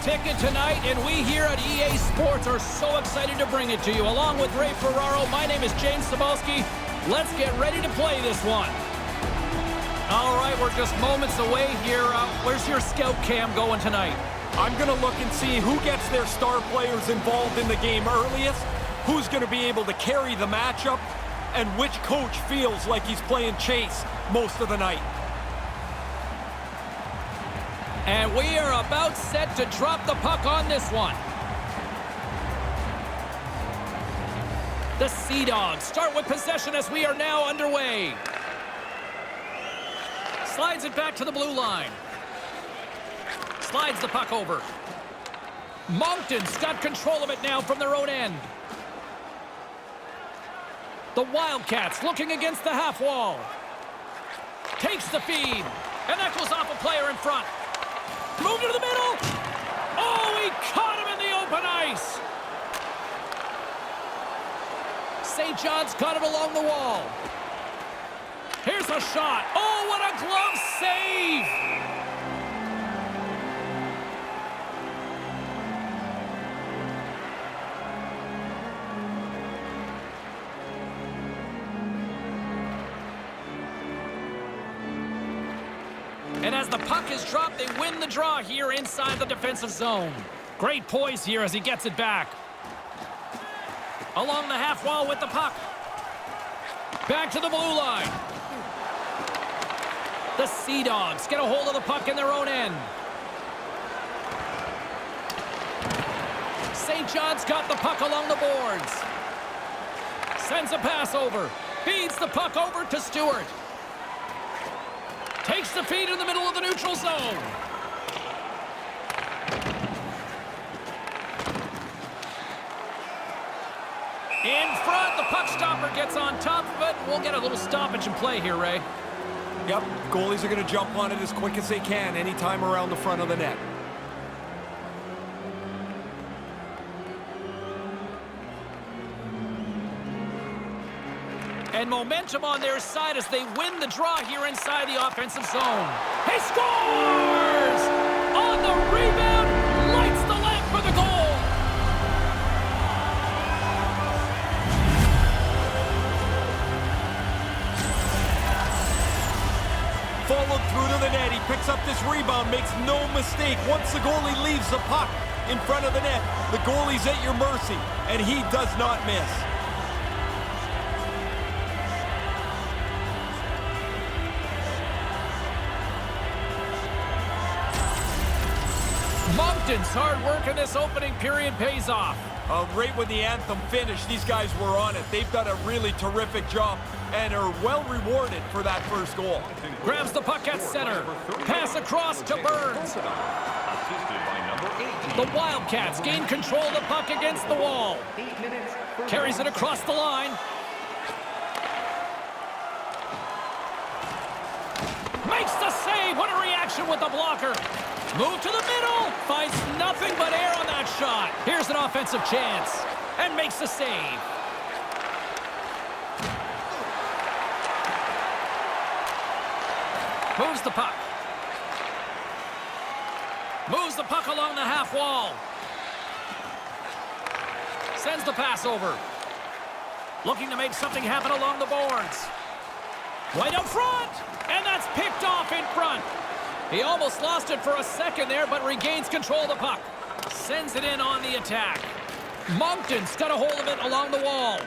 ticket tonight, and we here at EA Sports are so excited to bring it to you. Along with Ray Ferraro, my name is James Cebulski. Let's get ready to play this one. All right, we're just moments away here. Where's your scout cam going tonight? I'm going to look and see who gets their star players involved in the game earliest, who's going to be able to carry the matchup, and which coach feels like he's playing chase most of the night. And we are about set to drop the puck on this one. The Sea Dogs start with possession as we are now underway. Slides it back to the blue line. Slides the puck over. Moncton's got control of it now from their own end. The Wildcats looking against the half wall. Takes the feed. And that goes off a player in front. Moved to the middle. Oh, he caught him in the open ice. St. John's caught it along the wall. Here's a shot. Oh, what a glove save. And as the puck is dropped, they win the draw here inside the defensive zone. Great poise here as he gets it back. Along the half wall with the puck. Back to the blue line. The Sea Dogs get a hold of the puck in their own end. St. John's got the puck along the boards. Sends a pass over. Feeds the puck over to Stewart. Takes the feed in the middle of the neutral zone. In front, the puck stopper gets on top of it. We'll get a little stoppage in play here, Ray. Yep, goalies are going to jump on it as quick as they can anytime around the front of the net. And momentum on their side as they win the draw here inside the offensive zone. He scores! On the rebound, lights the lamp for the goal. Followed through to the net. He picks up this rebound, makes no mistake. Once the goalie leaves the puck in front of the net, the goalie's at your mercy, and he does not miss. Moncton's hard work in this opening period pays off. Right when the anthem finished, these guys were on it. They've done a really terrific job and are well rewarded for that first goal. Grabs the puck at center. Pass across to Burns. The Wildcats gain control of the puck against the wall. Carries it across the line. Makes the save. What a reaction with the blocker. Move to the middle. Finds nothing but air on that shot. Here's an offensive chance. And makes the save. Moves the puck. Moves the puck along the half wall. Sends the pass over. Looking to make something happen along the boards. Right up front. And that's picked off in front. He almost lost it for a second there, but regains control of the puck. Sends it in on the attack. Moncton's got a hold of it along the wall.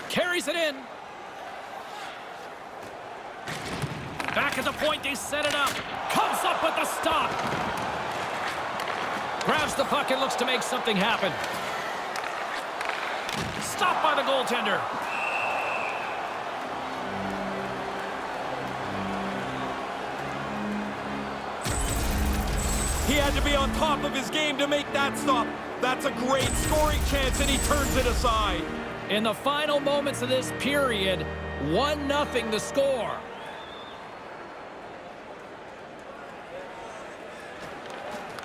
Carries it in. Back at the point, they set it up. Comes up with the stop. Grabs the puck and looks to make something happen. Stopped by the goaltender. He had to be on top of his game to make that stop. That's a great scoring chance, and he turns it aside. In the final moments of this period, 1-0 the score.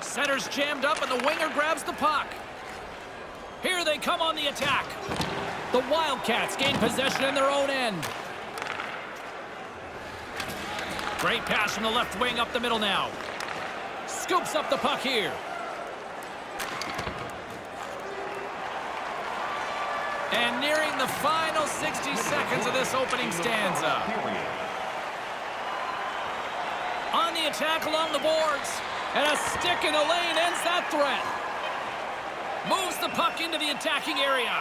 Center's jammed up, and the winger grabs the puck. Here they come on the attack. The Wildcats gain possession in their own end. Great pass from the left wing up the middle now. Scoops up the puck here. And nearing the final 60 seconds of this opening stanza. On the attack along the boards. And a stick in the lane ends that threat. Moves the puck into the attacking area.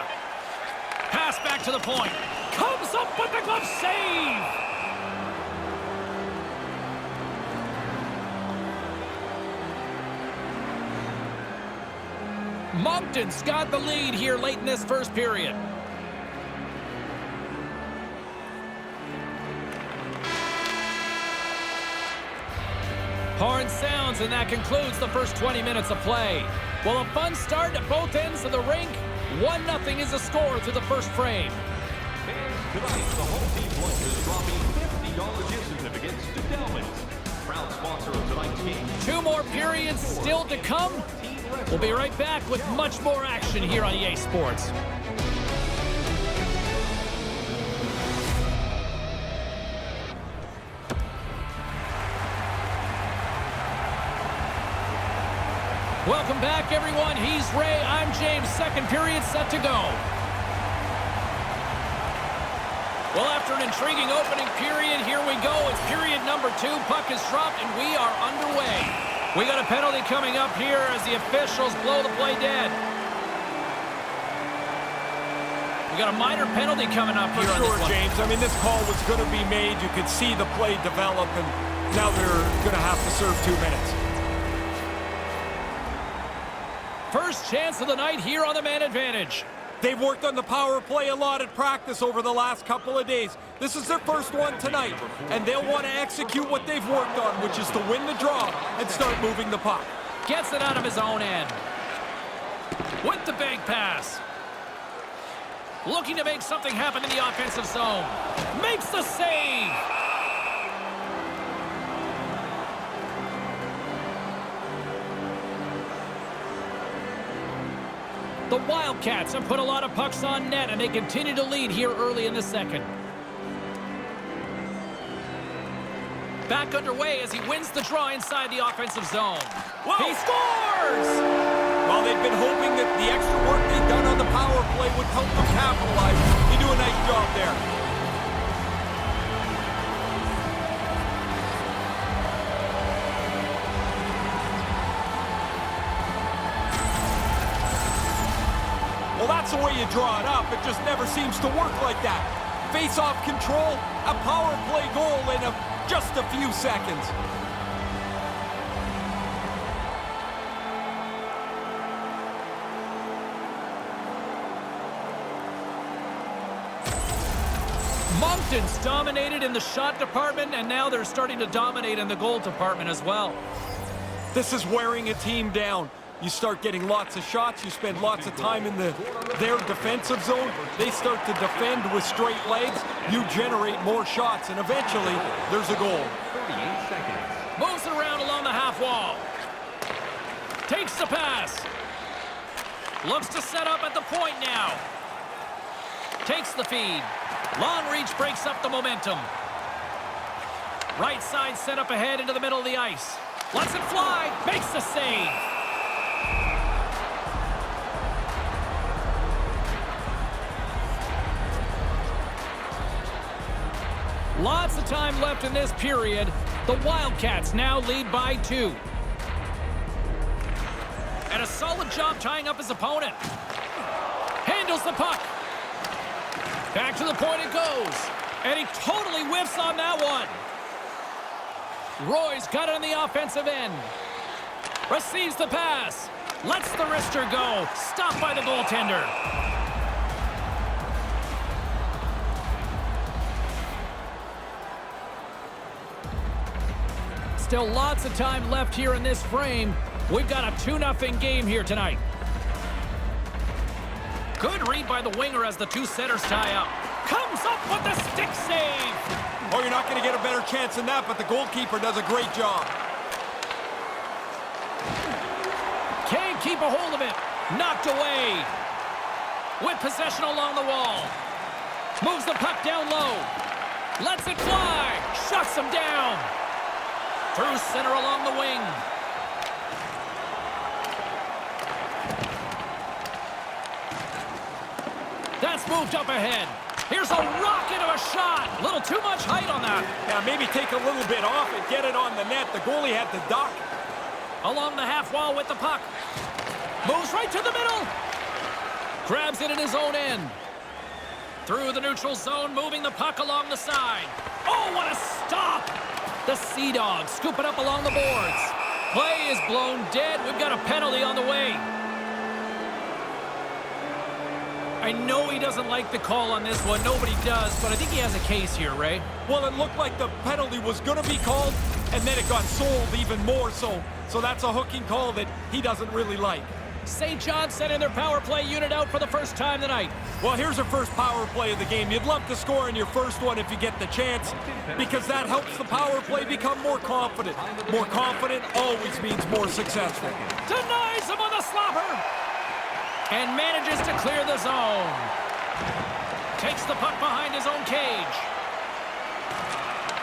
Pass back to the point. Comes up with the glove save. Moncton's got the lead here late in this first period. Horn sounds, and that concludes the first 20 minutes of play. Well, a fun start at both ends of the rink. 1-0 is the score through the first frame. And tonight, the home team lunches dropping $50 gift certificates to Delman's, proud sponsor of tonight's game. 2 more periods still to come. We'll be right back with much more action here on EA Sports. Welcome back, everyone. He's Ray. I'm James. Second period set to go. Well, after an intriguing opening period, here we go. It's period number 2. Puck is dropped, and we are underway. We got a penalty coming up here as the officials blow the play dead. We got a minor penalty coming up here. For on sure, this one. James. I mean, this call was going to be made. You could see the play develop, and now they're going to have to serve 2 minutes. First chance of the night here on the man advantage. They've worked on the power play a lot at practice over the last couple of days. This is their first one tonight, and they'll want to execute what they've worked on, which is to win the draw and start moving the puck. Gets it out of his own end. With the bank pass. Looking to make something happen in the offensive zone. Makes the save. The Wildcats have put a lot of pucks on net, and they continue to lead here early in the second. Back underway as he wins the draw inside the offensive zone. Whoa. He scores! Well, they've been hoping that the extra work they've done on the power play would help them capitalize. They do a nice job there. Well, that's the way you draw it up. It just never seems to work like that. Face-off control, a power play goal in just a few seconds. Moncton's dominated in the shot department, and now they're starting to dominate in the goal department as well. This is wearing a team down. You start getting lots of shots, you spend lots of time in their defensive zone. They start to defend with straight legs. You generate more shots, and eventually, there's a goal. 38 seconds. Moves it around along the half wall. Takes the pass. Looks to set up at the point now. Takes the feed. Long reach breaks up the momentum. Right side set up ahead into the middle of the ice. Lets it fly. Makes the save. Lots of time left in this period. The Wildcats now lead by 2. And a solid job tying up his opponent. Handles the puck. Back to the point it goes. And he totally whiffs on that one. Roy's got it on the offensive end. Receives the pass. Lets the wrister go. Stopped by the goaltender. Still lots of time left here in this frame. We've got a 2-0 game here tonight. Good read by the winger as the two setters tie up. Comes up with the stick save. Oh, you're not going to get a better chance than that, but the goalkeeper does a great job. Can't keep a hold of it. Knocked away. With possession along the wall. Moves the puck down low. Lets it fly. Shuts him down. Through center along the wing. That's moved up ahead. Here's a rocket of a shot. A little too much height on that. Yeah, maybe take a little bit off and get it on the net. The goalie had to duck. Along the half wall with the puck. Moves right to the middle. Grabs it in his own end. Through the neutral zone, moving the puck along the side. Oh, what a stop! The Sea Dogs scoop it up along the boards. Play is blown dead. We've got a penalty on the way. I know he doesn't like the call on this one. Nobody does, but I think he has a case here, Ray. Well, it looked like the penalty was going to be called, and then it got sold even more so. So that's a hooking call that he doesn't really like. St. John sending their power play unit out for the first time tonight. Well, here's your first power play of the game. You'd love to score in your first one if you get the chance, because that helps the power play become more confident. More confident always means more successful. Denies him on the slapper. And manages to clear the zone. Takes the puck behind his own cage.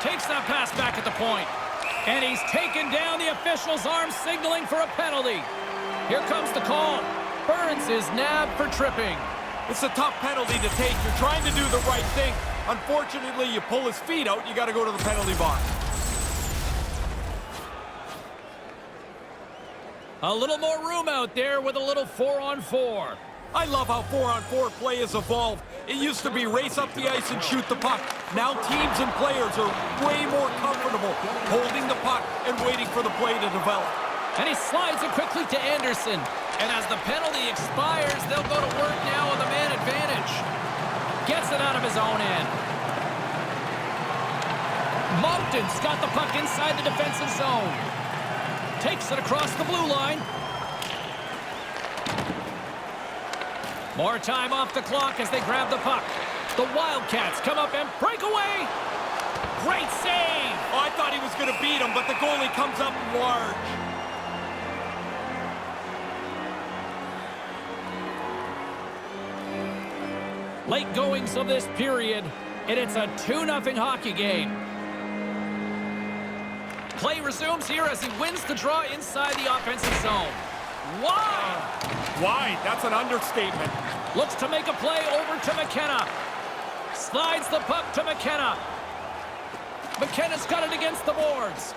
Takes that pass back at the point. And he's taken down. The official's arm signaling for a penalty. Here comes the call. Burns is nabbed for tripping. It's a tough penalty to take. You're trying to do the right thing. Unfortunately, you pull his feet out, you got to go to the penalty box. A little more room out there with a little 4-on-4. I love how 4-on-4 play has evolved. It used to be race up the ice and shoot the puck. Now teams and players are way more comfortable holding the puck and waiting for the play to develop. And he slides it quickly to Anderson. And as the penalty expires, they'll go to work now with the man advantage. Gets it out of his own end. Moncton's got the puck inside the defensive zone. Takes it across the blue line. More time off the clock as they grab the puck. The Wildcats come up and break away. Great save. Oh, I thought he was going to beat him, but the goalie comes up large. Late goings of this period, and it's a 2-0 hockey game. Play resumes here as he wins the draw inside the offensive zone. Wide! Wide, that's an understatement. Looks to make a play over to McKenna. Slides the puck to McKenna. McKenna's got it against the boards.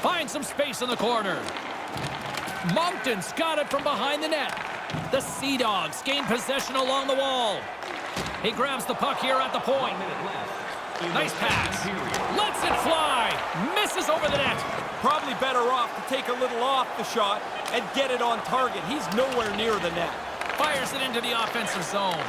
Finds some space in the corner. Moncton's got it from behind the net. The Sea Dogs gain possession along the wall. He grabs the puck here at the point. Nice pass. Lets it fly. Misses over the net. Probably better off to take a little off the shot and get it on target. He's nowhere near the net. Fires it into the offensive zone.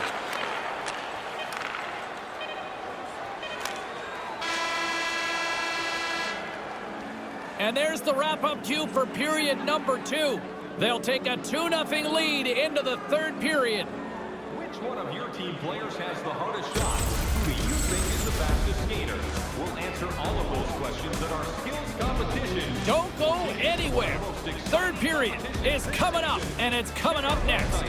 And there's the wrap-up cue for period number 2. They'll take a 2-0 lead into the third period. Which one of your team players has the hardest shot? Who do you think is the fastest skater? We'll answer all of those questions at our skills competition. Don't go anywhere. Third period is coming up, and it's coming up next.